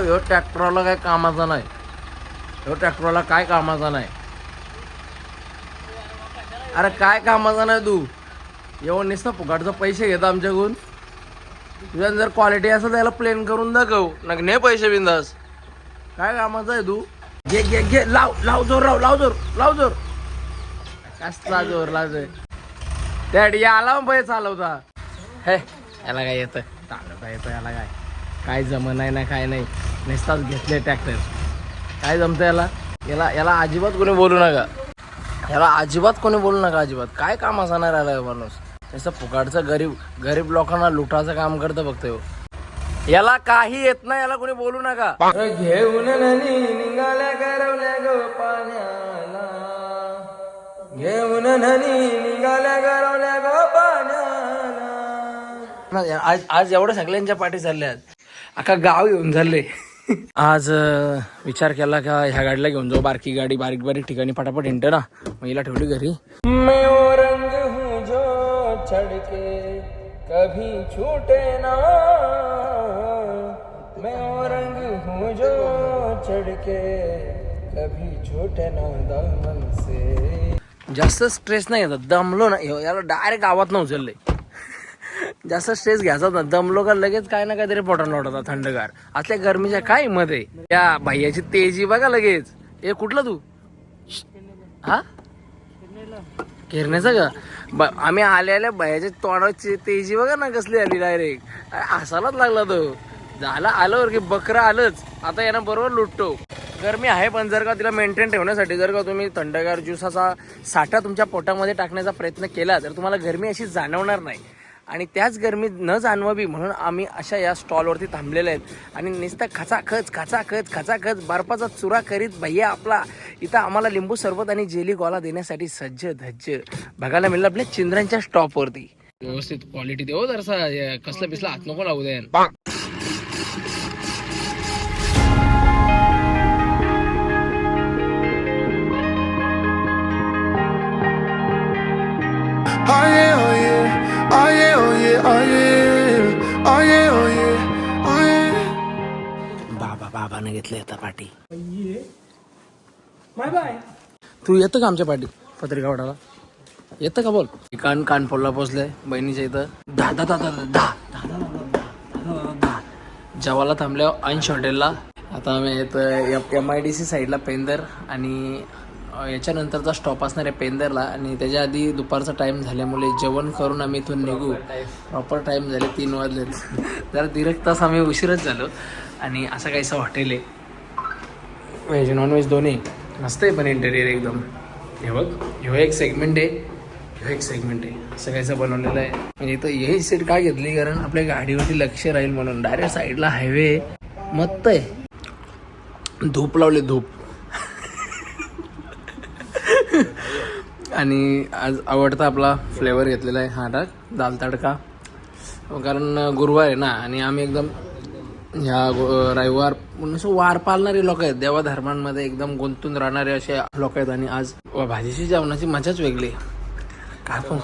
ह्यो ट्रॅक्टरला काय कामाचा नाही, ह्यो ट्रॅक्टरला काय कामाचा नाही. अरे काय कामाचा नाही तू, येऊन नुसतं फुकाटचं पैसे घेता आमच्याकडून. तुझ्या जर क्वालिटी असेल त्याला प्लेन करून दाखव, ने पैसे बिंदास. काय कामाचा आहे तू. घे घे घे, लाव लाव जोर, लाव जोर, लाव जोर. कसला जोर लावतोय त्या आला मग पैसे चालवता. हे याला काय येतं, चालवता येतं याला, काय जमन नाही ना, काय नाही. नुसताच घेतले ट्रॅक्टर, काय जमतं याला. याला याला अजिबात कोणी बोलू नका, याला अजिबात कोणी बोलू नका, अजिबात. काय काम असणार याला माणूस, नुसतं फुकाटचं गरीब गरीब लोकांना लुटाचं काम करतं बघतो. याला काही येत नाही, याला कोणी बोलू नका. घेऊन निघाल्या गरवल्या गो पाण्याला, घेऊन निघाल्या गरवल्या गो पाण्याला. आज एवढं सगळ्यांच्या पाठी चालल्यात, अख्खा गाव येऊन चालले. आज विचार केला का ह्या गाडीला घेऊन जाऊ, बारकी गाडी, बारीक बारीक ठिकाणी पटापट हिंट ना. मग हिला ठेवली घरी. मैं वो रंग हूँ जो चढ़के कभी छूटे ना, मैं वो रंग हूँ जो चढ़के कभी छूटे ना दामन से. जास्त स्ट्रेस नाही येतात, दमलो ना याला डायरेक्ट गावात न उचलले. जास्त स्ट्रेस घ्यायचा ना, दमलो का लगेच काय ना काहीतरी पोटाला वाटतात थंडगार. असल्या गरमीच्या काय मध्ये त्या भैयाची तेजी बघा लगेच. हे कुठलं तू, हा किरण्याचा का. आम्ही आल्या भैयाच्या तोंडाची तेजी बघा ना कसली आली, डायरेक्ट हसायलाच लागला तो. झाला आलं की बकरा आलंच, आता यांना बरोबर लुटतो. गरमी आहे पण जर का तिला मेंटेन ठेवण्यासाठी जर का तुम्ही थंडगार ज्यूसाचा साठा तुमच्या पोटामध्ये टाकण्याचा प्रयत्न केला तर तुम्हाला गरमी अशी जाणवणार नाही. आणि त्याच गरमी न जाणवावी म्हणून आम्ही अशा या स्टॉलवरती थांबलेले आहेत आणि नुसतं खचाखच खचाखच खचाखच बर्फाचा चुरा करीत भैया आपला इथं आम्हाला लिंबू सरबत आणि जेली गोला देण्यासाठी सज्ज धज्ज बघायला मिळलं आपल्या चिंद्रांच्या स्टॉपवरती. व्यवस्थित क्वालिटी देऊ जरसा, कसलं पिसला हात नको लावू दे. बाबाने घेतले आता पाठी. तू येतं का आमच्या पाठी पत्रिका वाटायला, येतं का बोल. कानपूरला पोहोचलंय बहिणीच्या इथं. जेवायला थांबल्यावर अंश हॉटेलला. आता आम्ही येतं MIDC साईडला पेंदर आणि याच्यानंतरचा स्टॉप असणार आहे पेंदरला. आणि त्याच्या आधी दुपारचा टाईम झाल्यामुळे जेवण करून आम्ही इथून निघू. प्रॉपर टाईम झाले 3 वाजलेत. जरा दीड तास आम्ही उशीरच झालो. आणि असं काहीसं हॉटेल आहे, व्हेज नॉनव्हेज दोन्ही. मस्त आहे पण इंटेरियर एकदम. हे बघ, ह्यो एक सेगमेंट आहे, ह्यो एक सेगमेंट आहे, असं काहीसं बनवलेलं आहे. म्हणजे इथं ही सीट काय घेतली कारण आपल्या गाडीवरती लक्ष राहील म्हणून. डायरेक्ट साईडला हायवे, मस्त आहे. धूप लावले, धूप. आणि आज आवडता आपला फ्लेवर घेतलेला आहे हा टाक दाल तडका, कारण गुरुवार आहे ना. आणि आम्ही एकदम ह्या रविवार असं वार पाळणारे लोक आहेत, देवाधर्मांमध्ये एकदम गुंतून राहणारे असे लोक आहेत. आणि आज भाजीची जेवणाची मजाच वेगळी. काय पण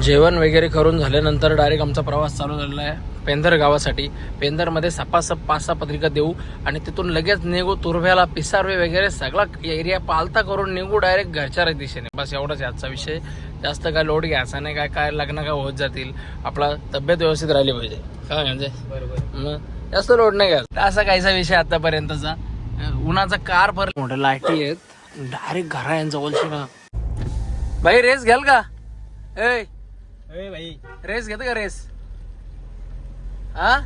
जेवण वगैरे करून झाल्यानंतर डायरेक्ट आमचा प्रवास चालू झालेला आहे पेंदर गावासाठी. पेंदरमध्ये सपासप 5-6 पत्रिका देऊ आणि तिथून लगेच निघू तुरभ्याला, पिसारवे वगैरे सगळा एरिया पालता करून निघू डायरेक्ट घरच्या दिशेने. बस एवढाच आजचा विषय. जास्त काय लोड घ्यायचा नाही, काय लग्न काय होत जातील. आपला तब्येत व्यवस्थित राहिली पाहिजे, काय म्हणजे बरोबर. मग जास्त लोड नाही घ्यायचा, असा काहीसा विषय आतापर्यंतचा. उन्हाचा कार भर, मोठ्या लाईटी आहेत डायरेक्ट घराजवळची ना. भाई रेस घ्याल का, ए भाई रेस घेतं का, रेस हा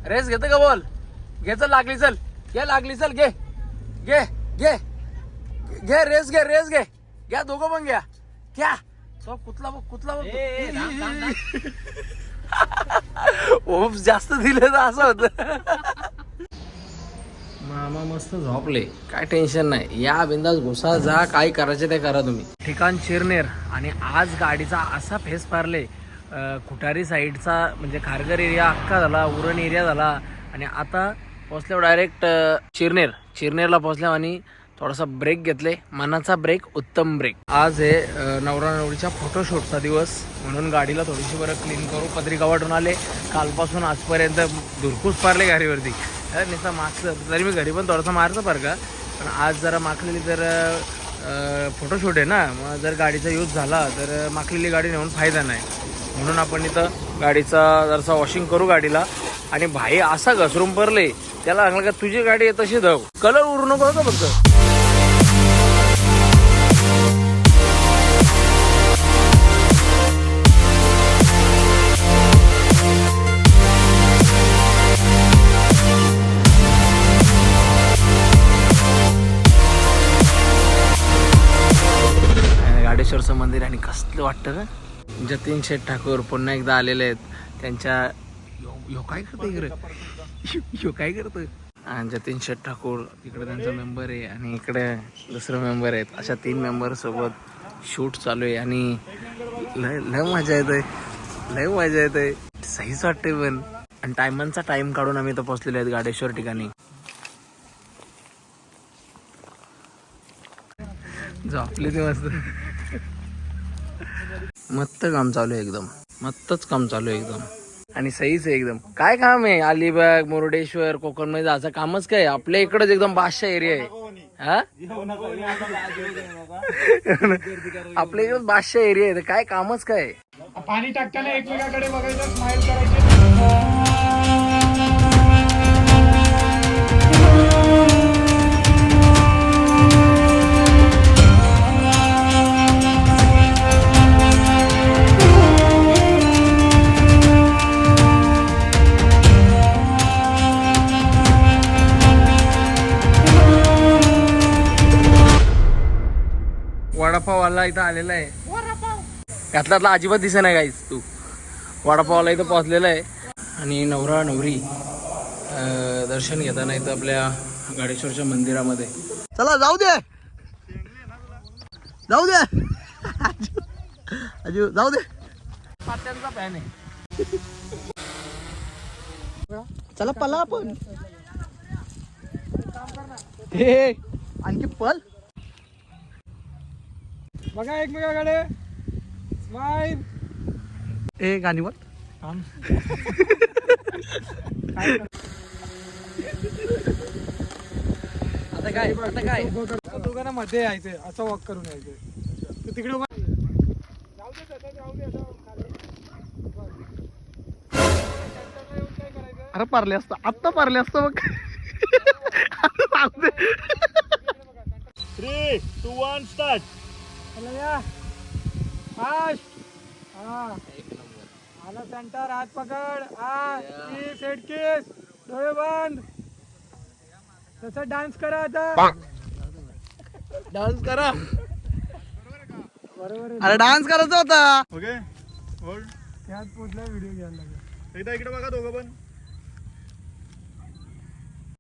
रेस घेतं का बोल. घे चल, लागली चल, घे लागली चल, घे घे घे घे रेस घे, रेस घे, घ्या दोघं पण घ्या. क्या तो कुतला बघ, कुतला बघ. ओप जास्त दिले तर असं होतं. मामा मस्त झोपले, काय टेन्शन नाही. या बिंदास घुसा, जा, काय करायचे ते करा तुम्ही. ठिकाण चिरनेर. आणि आज गाडीचा असा फेस पारले, खुटारी साईडचा म्हणजे खारघर एरिया अख्खा झाला, उरण एरिया झाला. आणि आता पोचल्यावर डायरेक्ट चिरनेरला पोचल्या. आणि थोडासा ब्रेक घेतले, मनाचा ब्रेक उत्तम ब्रेक. आज आहे नवरा नवरीच्या फोटोशूटचा दिवस, म्हणून गाडीला थोडीशी बरं क्लीन करू. पत्रिका वाटून आले, कालपासून आजपर्यंत धुरकूस पारले गाडीवरती. नुसता मागचं तरी मी घरी पण थोडासा मारचं बरं का, पण आज जरा माखलेली तर फोटोशूट आहे ना, मग जर गाडीचा यूज झाला तर माखलेली गाडी नेऊन फायदा नाही. म्हणून आपण इथं गाडीचा जरासा वॉशिंग करू गाडीला. आणि भाई असा घसरून पडले, त्याला सांगलं का तुझी गाडी आहे तशी धाव, कलर उरू नको का फक्त. गाडेश्वरचं मंदिर आणि कसलं वाटतं ना. जतीन शेठ ठाकूर पुन्हा एकदा आलेले आहेत. त्यांच्या यो काय करतो इकडे, यो काय करतो. जतीन शेठ ठाकूर इकडे त्यांचा मेंबर आहे आणि इकडे दुसरं मेंबर आहेत. अशा 3 मेंबर सोबत शूट चालू आहे आणि लय मजा येते, लय मजा येते. सहीच वाटते पण. आणि टायमांचा टाइम काढून आम्ही इथं पोहोचलेलो आहेत गाडेश्वर ठिकाणी. झोपले ते मस्त. मस्त काम चालू आहे एकदम, मस्तच काम चालू आहे एकदम. आणि सहीच आहे एकदम. काय काम आहे अलिबाग मुर्डेश्वर कोकण मध्ये जायचं कामच काय. आपल्या इकडेच एकदम बादशाह एरिया आहे. हा आपल्या इकडे बादशाह एरिया आहे, काय कामच काय. पाणी टाकताना एकमेकाकडे बघायचं, स्माइल करायची. वडापाववाला इथं आलेला आहे. घातल्यातला अजिबात दिसे नाही गाईस. तू वडापावला इथं पोहोचलेला आहे आणि नवरा नवरी दर्शन घेताना इथं आपल्या गाडेश्वरच्या मंदिरामध्ये. चला जाऊ दे, जाऊ दे अजू, जाऊ दे. पात्यांचा पॅन आहे. चला पला आपण. हे आणखी पल बघा एकमेकाकडे, स्माइल. ए गाणीवर आता काय, आता काय दोघांना मध्ये यायचंय, असं वॉक करून यायचंय. तू तिकडे अरे पारले असतं, आत्ता पारले असतं मग. 3, 2, 1 स्टार्ट. आला सेंटर, हात पकड. सेट केस, डोळे बंद. तसं डान्स करा आता. डान्स करा. बरोबर. अरे डान्स करायचा होता. Okay hold. त्यात पुढला व्हिडिओ घ्यायला लागेल. एकदा इकडे बघा दोघं पण.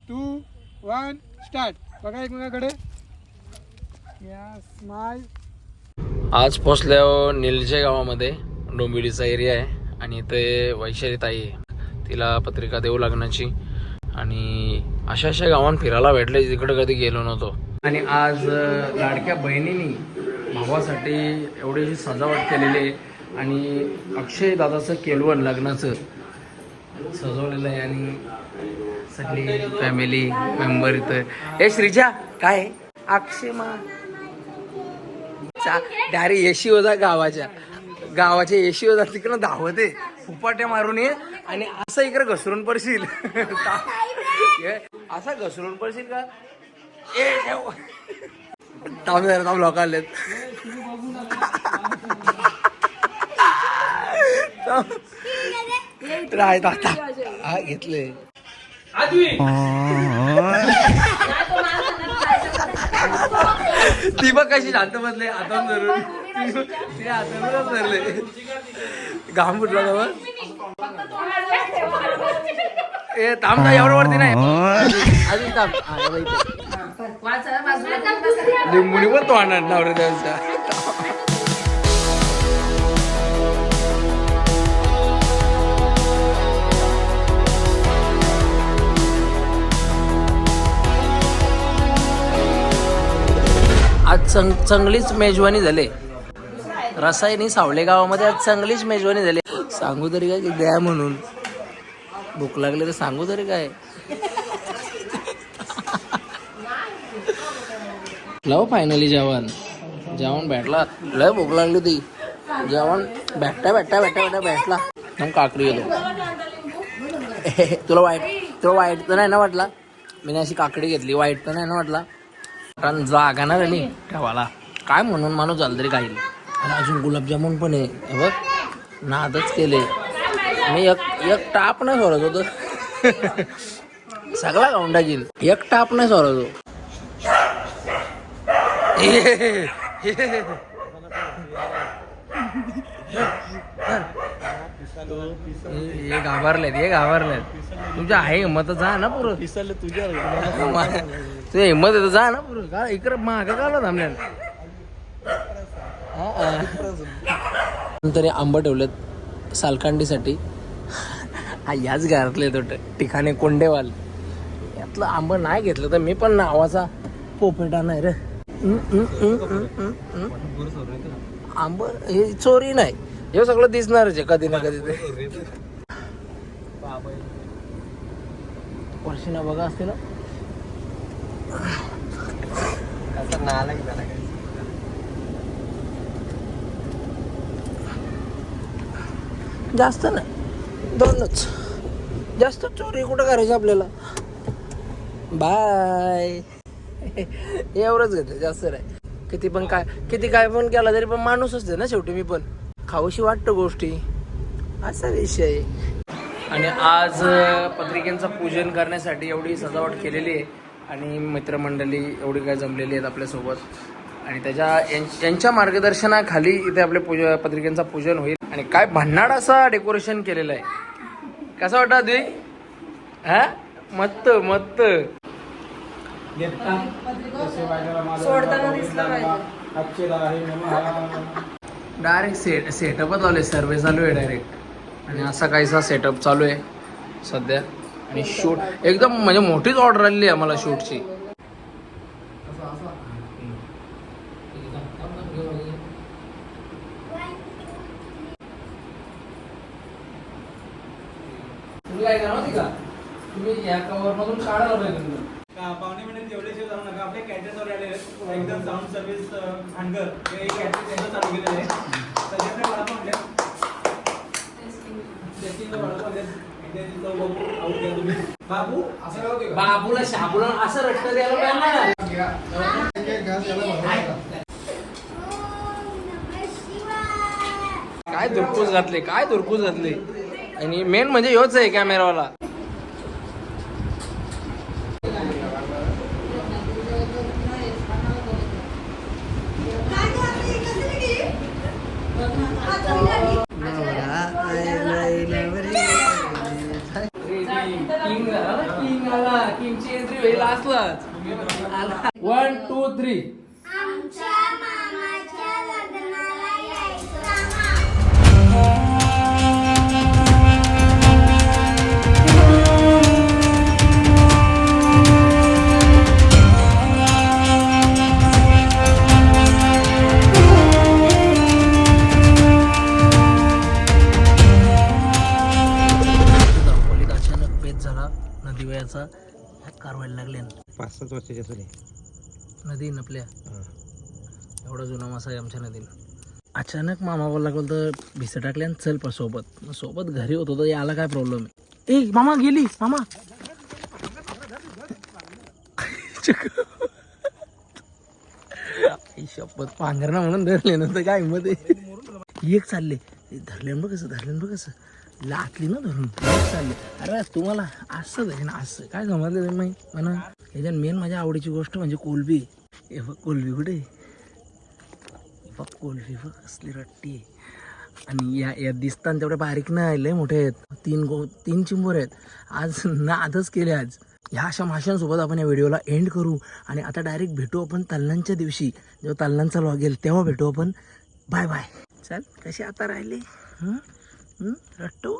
2, 1 स्टार्ट. बघा एकमेकाकडे. स्माइल. आज पोचलो निलजे गावामध्ये. डोंबिवलीचा एरिया आहे आणि इथे वैशाली ताई आहे, तिला पत्रिका देऊ लागण्याची. आणि अशा अशा गावांत फिरायला भेटले तिकडे कधी गेलो नव्हतो. आणि आज लाडक्या बहिणींनी भावासाठी एवढीशी सजावट केलेली आहे आणि अक्षय दादाचं केलवण लग्नाचं सजवलेलं आहे आणि सगळी फॅमिली मेंबर इथं. हे श्रीजा काय अक्षय मा डायरेक्ट येशी होता गावाच्या येशी होता तिकडं धावत आहे. फुपाट्या मारून ये आणि असं इकडे घसरून पडशील. असा घसरून पडशील का. थांब लोक आलेत. हा घेतले. ती बघ कशी शांत बसले, हातान धरून. तिने हातावरच धरले. घाम फुटला का बघ. ए थांब ना, एवढं वरती नाही अजून थांब. लिंबुनी पण तो आणणार नवरे त्यांचा. आज चांगलीच मेजवानी झाली. रसायनी सावळे गावामध्ये आज चांगलीच मेजवानी झाली. सांगू तरी काय की द्या म्हणून. भूक लागली तर सांगू तरी काय. लव फायनली जेवण भेटला. लय भूक लागली होती. जेवण भेटता भेटला. मग काकडी येतो. तुला वाईट तर नाही ना वाटला. मी अशी काकडी घेतली. वाईट तर नाही ना वाटला. कारण जागा ना रे ठेवाला. काय म्हणून माणूस झालं तरी काही. आणि अजून गुलाबजामुन पण आहे बघ. नादच केले. मी एक टाप नाही सोडत होतो. सगळा खाऊन टाकील. एक टाप नाही सोडत होतो. हे घाबरलेत. तुझ्या आहे हिंमत जा ना पुरं. तुझ्या हिंमत आहे जा ना पुरं. का इकडं मागं काला थांबल्या. तरी आंबा ठेवलेत सालकांडीसाठी. हा याच घरातले तो ठिकाणी कोंडेवाल. यातलं आंबा नाही घेतलं तर मी पण नावाचा पोपेटा नाही रे. आंब हे चोरी नाही. हे सगळं दिसणारच आहे कधी ना कधी. ते वर्षीना बघा असते ना. जास्त नाही 2च. जास्त चोरी कुठं करायची आपल्याला. बाय. एवढंच घेतलं जास्त नाही. किती काय पण केला तरी पण माणूस असते ना शेवटी. मी पण खाऊशी वाटतं गोष्टी. असा विषय. आणि आज पत्रिकेचं पूजन करण्यासाठी एवढी सजावट केलेली आहे. आणि मित्रमंडळी एवढी काय जमलेली आहेत आपल्यासोबत. आणि यांच्या मार्गदर्शनाखाली इथे आपल्या पत्रिकेचं पूजन होईल. आणि काय भन्नाट असा डेकोरेशन केलेलं आहे. कसं वाटतं द्वी? हा मस्त. डायरेक्ट सेटअपच लावले. सर्वे चालू आहे डायरेक्ट. आणि असा काहीसा सेटअप चालू आहे सध्या. आणि शूट एकदम म्हणजे मोठीच ऑर्डर आलेली आहे आम्हाला शूटची. तुम्ही काय करणार होती का? तुम्ही या कव्हर मधून काढायला पाहिजे. पावणे मिनिट जेवढे जाऊ नका. आपले कॅटरवर आले एकदम साऊंड सर्व्हिस खानगर हे कॅटर त्यांचं चालू केलेलं आहे. सगळ्यांना मला पण बाबूला शाबूला असं रट्ट द्यायला पाहिजे. काय दुरपूस घातले. आणि मेन म्हणजे ह्योच आहे कॅमेरावाला. किंगची एंट्री होईल असलाच. 1 2 3. आमच्या मामाच्या लग्नाला यायचं. अचानक पेच झाला नदीवयाचा. कारवायला लागले. 5-7 वर्षाची असेल नदी आपल्या. एवढा जुना मासा आहे आमच्या नदीला. अचानक मामा बोलला तर भिस टाकले आणि चल पण सोबत घरी होतो तर याला काय प्रॉब्लेम आहे. ए मामा गेली मामा. शपथ पांघरणा म्हणून धरले नंतर काय मध्ये एक चालले. धरल्यान बघ कसं लाटली ना धरून चालले. अरे तुम्हाला असं आहे ना असं काय समजलं नाही म्हणा. ह्याच्यात मेन माझ्या आवडीची गोष्ट म्हणजे कोलबी. हे बघ कोलबी कुठे बघ. कोलबी बघ कसली रट्टी आहे. आणि या दिसताना तेवढे बारीक नाही लय मोठे आहेत. 3 चिंबोर आहेत. आज नादच केले. आज ह्या अशा माशांसोबत आपण या व्हिडिओला एंड करू. आणि आता डायरेक्ट भेटू आपण तल्लांच्या दिवशी. जेव्हा तल्लांचा लॉग येईल तेव्हा भेटू आपण. Bye bye. चल कसे आता राहिले. रट्टू